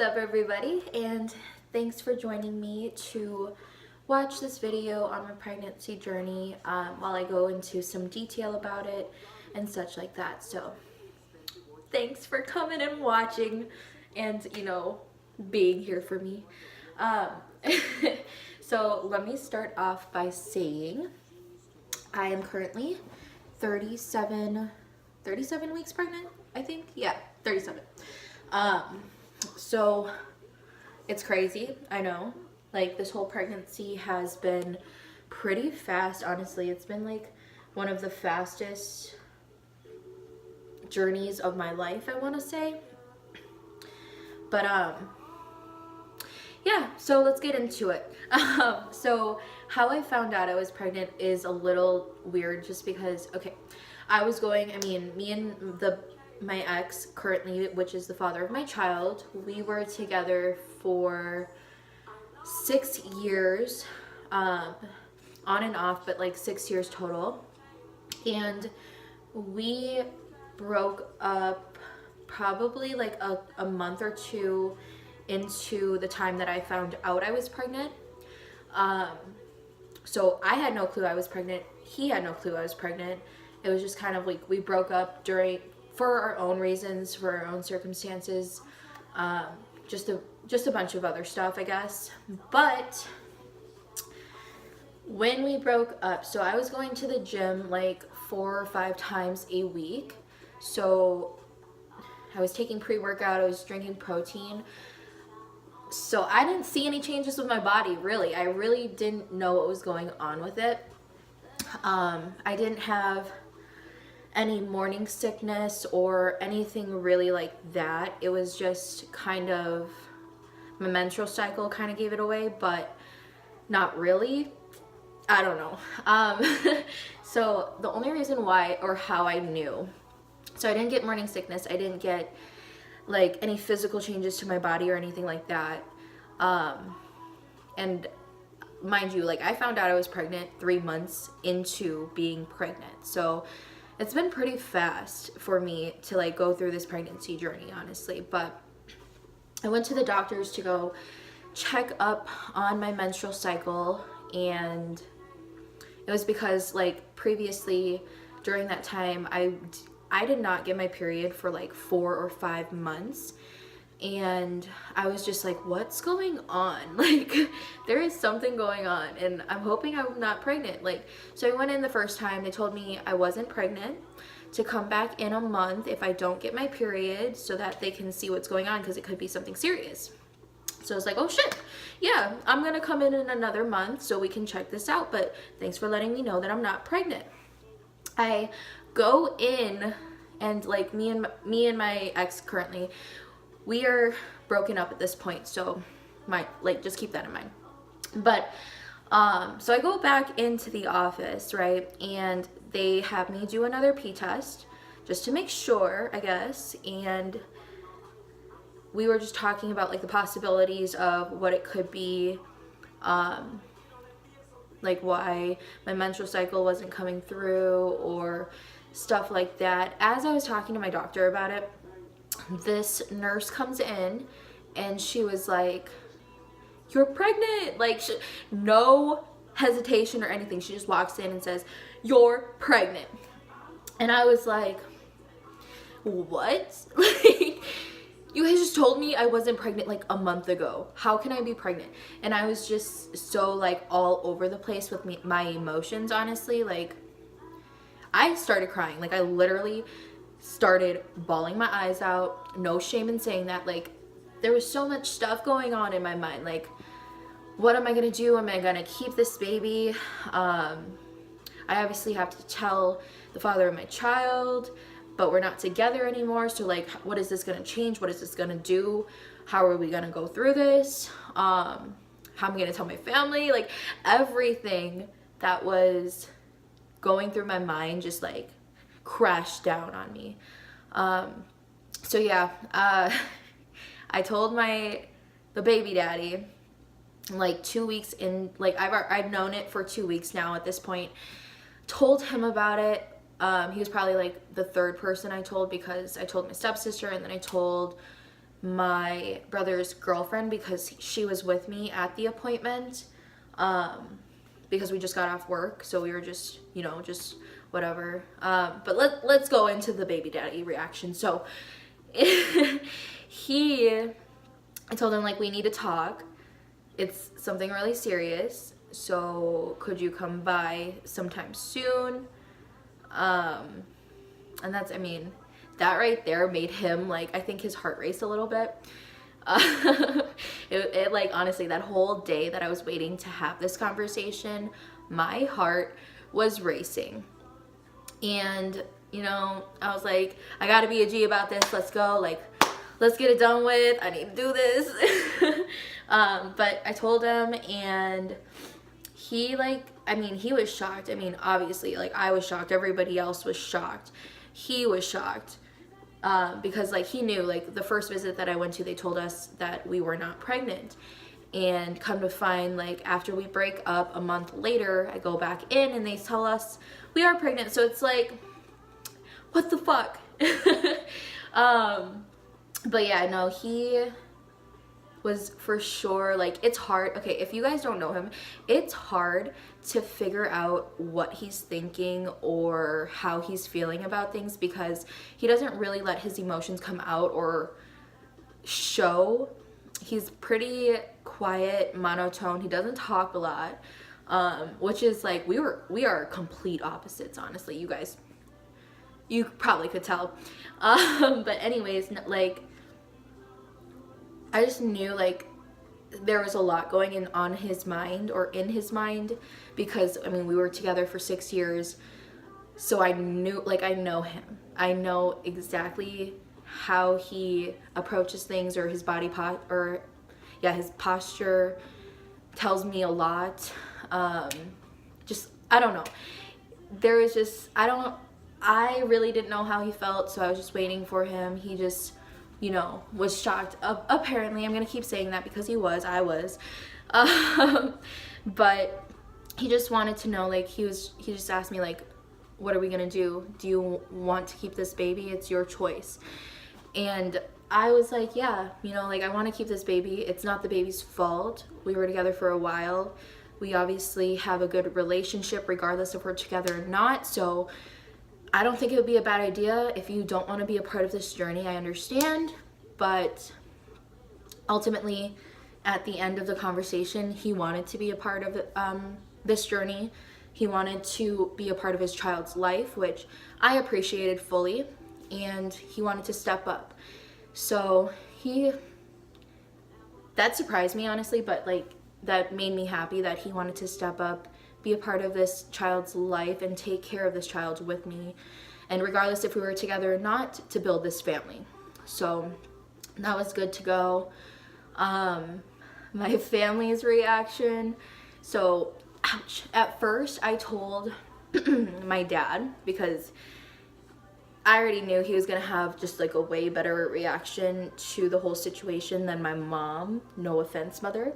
up, everybody, and thanks for joining me to watch this video on my pregnancy journey while I go into some detail about it and such like that. So thanks for coming and watching and, being here for me. So let me start off by saying I am currently 37 weeks pregnant, I think. Yeah, 37. So it's crazy, I know. Like, this whole pregnancy has been pretty fast, honestly. It's been like one of the fastest journeys of my life, I want to say. But yeah, so let's get into it. So how I found out I was pregnant is a little weird, just because, okay, me and my ex currently, which is the father of my child, we were together for 6 years, on and off, but like 6 years total. And we broke up probably like a month or two into the time that I found out I was pregnant. So I had no clue I was pregnant. He had no clue I was pregnant. It was just kind of like we broke up for our own reasons, for our own circumstances, just a bunch of other stuff, I guess. But when we broke up, so I was going to the gym like 4 or 5 times a week. So I was taking pre-workout, I was drinking protein. So I didn't see any changes with my body, really. I really didn't know what was going on with it. I didn't have any morning sickness or anything really like that. It was just kind of my menstrual cycle kind of gave it away, but not really. I don't know. So the only reason why or how I knew, so I didn't get morning sickness. I didn't get like any physical changes to my body or anything like that. And mind you, like, I found out I was pregnant 3 months into being pregnant. So it's been pretty fast for me to like go through this pregnancy journey, honestly. But I went to the doctors to go check up on my menstrual cycle, and it was because like previously during that time I did not get my period for like 4 or 5 months. And I was just like, what's going on? Like, there is something going on, and I'm hoping I'm not pregnant. Like, so I went in the first time, they told me I wasn't pregnant, to come back in a month if I don't get my period, so that they can see what's going on, because it could be something serious. So I was like, oh shit, yeah, I'm gonna come in another month so we can check this out, but thanks for letting me know that I'm not pregnant. I go in, and like me and my ex currently, we are broken up at this point, so just keep that in mind. But so I go back into the office, right, and they have me do another P test just to make sure, I guess. And we were just talking about like the possibilities of what it could be, like why my menstrual cycle wasn't coming through or stuff like that. As I was talking to my doctor about it, this nurse comes in and she was like, you're pregnant. Like, no hesitation or anything. She just walks in and says, you're pregnant. And I was like, what? Like, you guys just told me I wasn't pregnant like a month ago. How can I be pregnant? And I was just so like all over the place with my emotions, honestly. Like, I started crying. Like, I literally started bawling my eyes out. No shame in saying that. Like, there was so much stuff going on in my mind. Like, what am I gonna do? Am I gonna keep this baby? I obviously have to tell the father of my child, but we're not together anymore. So like, what is this gonna change? What is this gonna do? How are we gonna go through this? How am I gonna tell my family? Like, everything that was going through my mind just like crashed down on me. So yeah, I told the baby daddy like 2 weeks in, like I've known it for 2 weeks now at this point. Told him about it. He was probably like the third person I told, because I told my stepsister, and then I told my brother's girlfriend because she was with me at the appointment, because we just got off work, so we were just, you know, just whatever. But let's go into the baby daddy reaction. So I told him, like, we need to talk. It's something really serious. So could you come by sometime soon? And that's, I mean, that right there made him, like, I think his heart raced a little bit. It like, honestly, that whole day that I was waiting to have this conversation, my heart was racing. And, you know, I was like, I gotta be a G about this. Let's go. Like, let's get it done with. I need to do this. But I told him, and he, like, I mean, he was shocked. I mean, obviously, like, I was shocked. Everybody else was shocked. He was shocked. Because, like, he knew, like, the first visit that I went to, they told us that we were not pregnant. And come to find, like, after we break up a month later, I go back in and they tell us we are pregnant. So it's like, what the fuck? But yeah, no, he was for sure, like, it's hard. Okay, if you guys don't know him, it's hard to figure out what he's thinking or how he's feeling about things, because he doesn't really let his emotions come out or show. He's pretty quiet, monotone. He doesn't talk a lot, which is like, we are complete opposites, honestly. You guys, you probably could tell. But anyways, like, I just knew, like, there was a lot going on his mind, or in his mind, because, I mean, we were together for 6 years, so I knew, like, I know him. I know exactly how he approaches things, or his his posture tells me a lot. Just, I don't know. There was just, I really didn't know how he felt, so I was just waiting for him. He just, you know, was shocked. Apparently, I'm gonna keep saying that because I was. But he just wanted to know, like, he just asked me, like, what are we gonna do? Do you want to keep this baby? It's your choice. And I was like, yeah, you know, like, I want to keep this baby. It's not the baby's fault. We were together for a while. We obviously have a good relationship regardless if we're together or not. So I don't think it would be a bad idea. If you don't want to be a part of this journey, I understand. But ultimately, at the end of the conversation, he wanted to be a part of this journey. He wanted to be a part of his child's life, which I appreciated fully. And he wanted to step up. So that surprised me, honestly, but, like, that made me happy that he wanted to step up, be a part of this child's life, and take care of this child with me, and regardless if we were together or not, to build this family. So that was good to go. My family's reaction. So, ouch. At first, I told my dad, because I already knew he was gonna have just, like, a way better reaction to the whole situation than my mom. No offense, mother.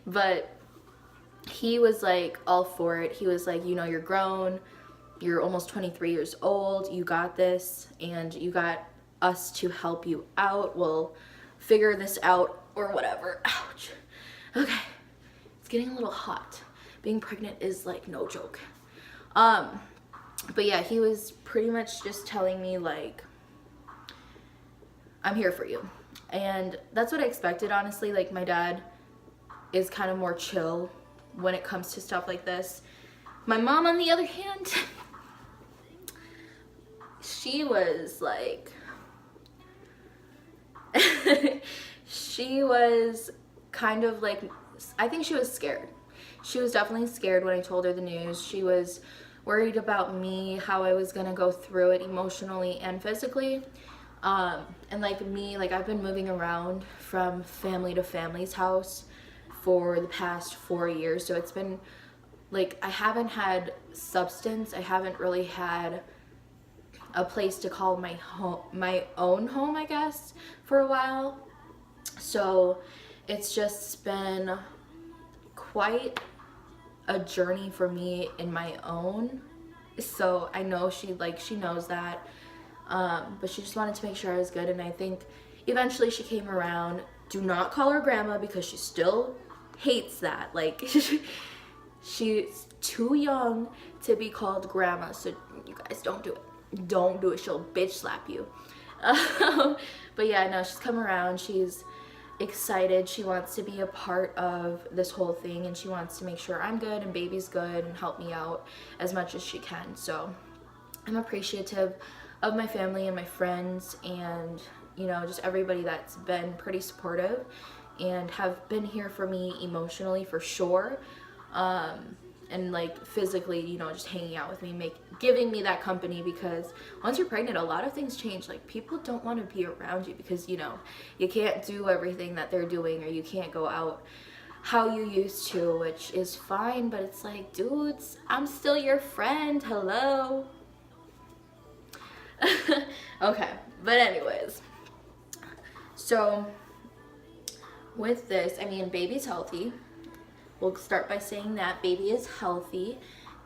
But he was, like, all for it. He was like, you know, you're grown, you're almost 23 years old, you got this, and you got us to help you out. We'll figure this out, or whatever. Ouch. Okay, it's getting a little hot. Being pregnant is, like, no joke. But yeah, he was pretty much just telling me, like, I'm here for you. And that's what I expected, honestly. Like, my dad is kind of more chill when it comes to stuff like this. My mom, on the other hand, she was like, she was kind of like, I think she was scared. She was definitely scared when I told her the news. She was worried about me, how I was gonna go through it emotionally and physically. And like me, like, I've been moving around from family to family's house for the past 4 years. So it's been, like, I haven't had substance. I haven't really had a place to call my home, my own home, I guess, for a while. So it's just been quite a journey for me in my own. So I know she knows that. But she just wanted to make sure I was good, and I think eventually she came around. Do not call her grandma because she still hates that. Like, she's too young to be called grandma, so you guys don't do it. Don't do it. She'll bitch slap you. But yeah, no, she's come around. She's excited. She wants to be a part of this whole thing, and she wants to make sure I'm good and baby's good and help me out as much as she can. So I'm appreciative of my family and my friends, and you know, just everybody that's been pretty supportive and have been here for me emotionally for sure, and like physically, you know, just hanging out with me, giving me that company, because once you're pregnant, a lot of things change. Like, people don't want to be around you because, you know, you can't do everything that they're doing, or you can't go out how you used to, which is fine, but it's like, dudes, I'm still your friend, hello. Okay, but anyways, so with this, I mean, baby's healthy. We'll start by saying that baby is healthy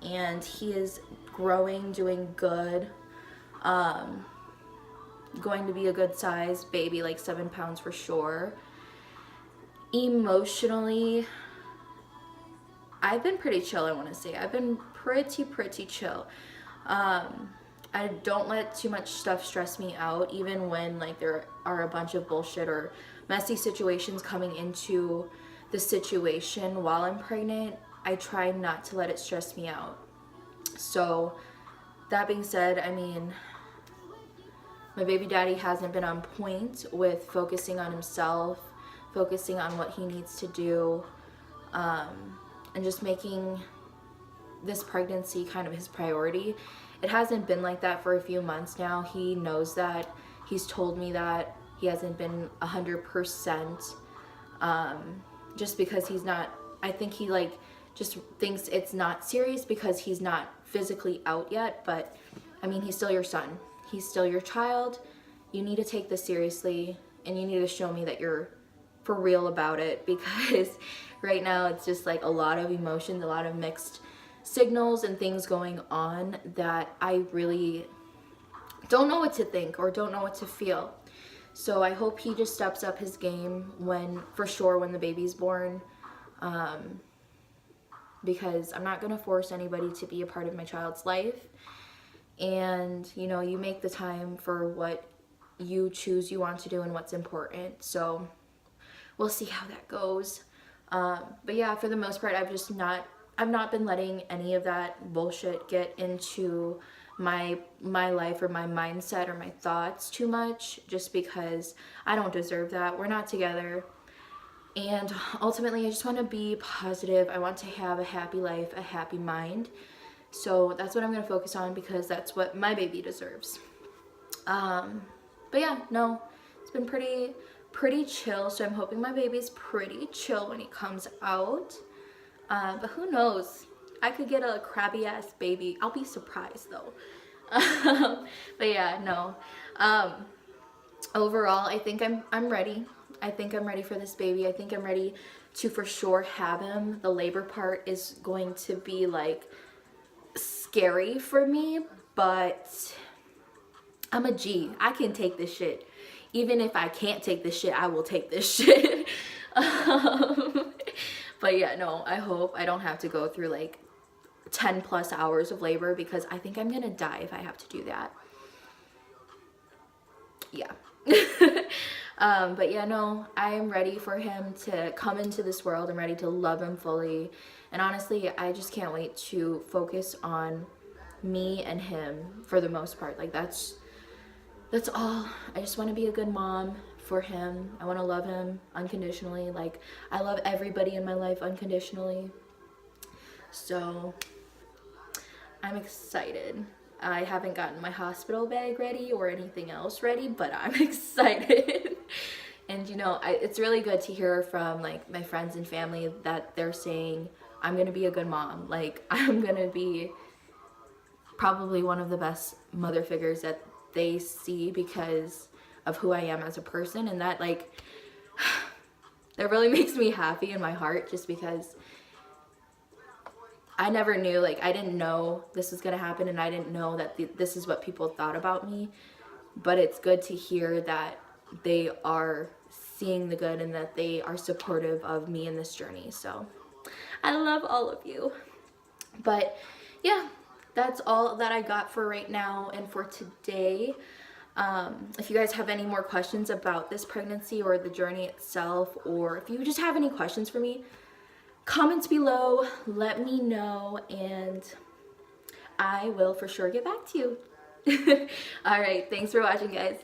and he is growing, doing good, going to be a good size baby, like 7 pounds for sure. Emotionally, I've been pretty chill, I want to say. I've been pretty chill. I don't let too much stuff stress me out, even when like there are a bunch of bullshit or messy situations coming into the situation while I'm pregnant. I try not to let it stress me out. So that being said, I mean, my baby daddy hasn't been on point with focusing on himself, focusing on what he needs to do, and just making this pregnancy kind of his priority. It hasn't been like that for a few months now. He knows that. He's told me that. He hasn't been 100%, just because he's not, I think he like just thinks it's not serious because he's not physically out yet. But I mean, he's still your son. He's still your child. You need to take this seriously, and you need to show me that you're for real about it, because right now it's just like a lot of emotions, a lot of mixed signals and things going on that I really don't know what to think or don't know what to feel. So I hope he just steps up his game when the baby's born, because I'm not going to force anybody to be a part of my child's life. And you know, you make the time for what you choose you want to do and what's important. So we'll see how that goes. But yeah, for the most part, I've not been letting any of that bullshit get into my life or my mindset or my thoughts too much, just because I don't deserve that. We're not together. And ultimately, I just want to be positive. I want to have a happy life, a happy mind. So that's what I'm going to focus on, because that's what my baby deserves. But yeah, no, it's been pretty chill. So I'm hoping my baby's pretty chill when he comes out. But who knows? I could get a crabby ass baby. I'll be surprised though. But yeah, no. Overall, I think I'm ready. I think I'm ready for this baby. I think I'm ready to for sure have him. The labor part is going to be like scary for me, but I'm a G. I can take this shit. Even if I can't take this shit, I will take this shit. But yeah, no, I hope I don't have to go through like 10 plus hours of labor, because I think I'm gonna die if I have to do that. Yeah. But yeah, no, I am ready for him to come into this world. I'm ready to love him fully. And honestly, I just can't wait to focus on me and him for the most part. Like, that's all. I just want to be a good mom for him. I want to love him unconditionally. Like, I love everybody in my life unconditionally. So I'm excited. I haven't gotten my hospital bag ready or anything else ready, but I'm excited. And you know, it's really good to hear from like my friends and family that they're saying I'm gonna be a good mom. Like, I'm gonna be probably one of the best mother figures that they see because of who I am as a person. And that, like, that really makes me happy in my heart, just because I never knew, like, I didn't know this was gonna happen, and I didn't know that this is what people thought about me. but it's good to hear that they are seeing the good and that they are supportive of me in this journey. So I love all of you. But yeah, that's all that I got for right now and for today. If you guys have any more questions about this pregnancy or the journey itself, or if you just have any questions for me, comments below, let me know, and I will for sure get back to you. All right, thanks for watching, guys.